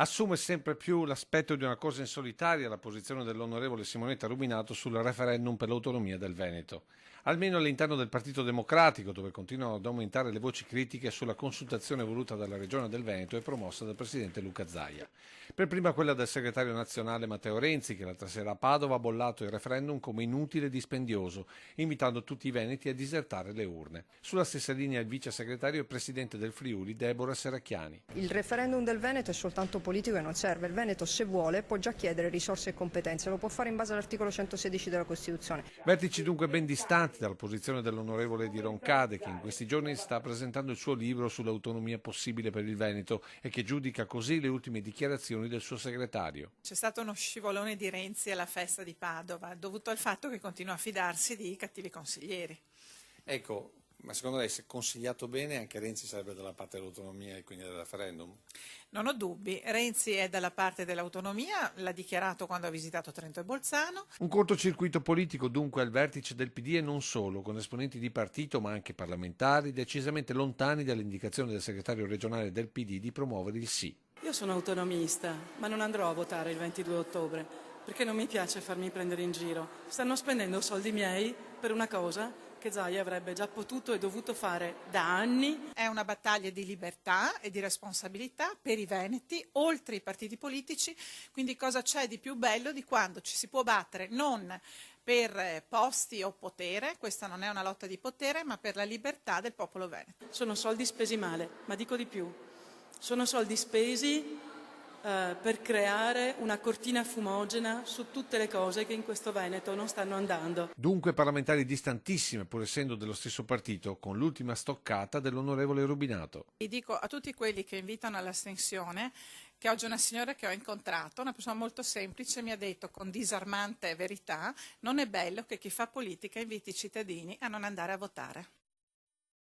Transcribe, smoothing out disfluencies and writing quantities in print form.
Assume sempre più l'aspetto di una cosa in solitaria la posizione dell'onorevole Simonetta Rubinato sul referendum per l'autonomia del Veneto, almeno all'interno del Partito Democratico, dove continuano ad aumentare le voci critiche sulla consultazione voluta dalla Regione del Veneto e promossa dal presidente Luca Zaia. Per prima quella del segretario nazionale Matteo Renzi, che l'altra sera a Padova ha bollato il referendum come inutile e dispendioso, invitando tutti i veneti a disertare le urne. Sulla stessa linea il vice segretario e presidente del Friuli, Deborah Serracchiani. Il referendum del Veneto è soltanto politico e non serve. Il Veneto, se vuole, può già chiedere risorse e competenze, lo può fare in base all'articolo 116 della Costituzione. Vertici dunque ben distanti dalla posizione dell'onorevole Di Roncade, che in questi giorni sta presentando il suo libro sull'autonomia possibile per il Veneto e che giudica così le ultime dichiarazioni del suo segretario. C'è stato uno scivolone di Renzi alla festa di Padova, dovuto al fatto che continua a fidarsi di cattivi consiglieri. Ecco, ma secondo lei, se consigliato bene, anche Renzi sarebbe dalla parte dell'autonomia e quindi del referendum? Non ho dubbi, Renzi è dalla parte dell'autonomia, l'ha dichiarato quando ha visitato Trento e Bolzano. Un cortocircuito politico dunque al vertice del PD e non solo, con esponenti di partito ma anche parlamentari decisamente lontani dall'indicazione del segretario regionale del PD di promuovere il sì. Io sono autonomista, ma non andrò a votare il 22 ottobre, perché non mi piace farmi prendere in giro. Stanno spendendo soldi miei per una cosa che Zaia avrebbe già potuto e dovuto fare da anni. È una battaglia di libertà e di responsabilità per i veneti, oltre i partiti politici, quindi cosa c'è di più bello di quando ci si può battere non per posti o potere, questa non è una lotta di potere, ma per la libertà del popolo veneto. Sono soldi spesi male, ma dico di più. Sono soldi spesi per creare una cortina fumogena su tutte le cose che in questo Veneto non stanno andando. Dunque parlamentari distantissime, pur essendo dello stesso partito, con l'ultima stoccata dell'onorevole Rubinato. E dico a tutti quelli che invitano all'astensione che oggi una signora che ho incontrato, una persona molto semplice, mi ha detto con disarmante verità: non è bello che chi fa politica inviti i cittadini a non andare a votare.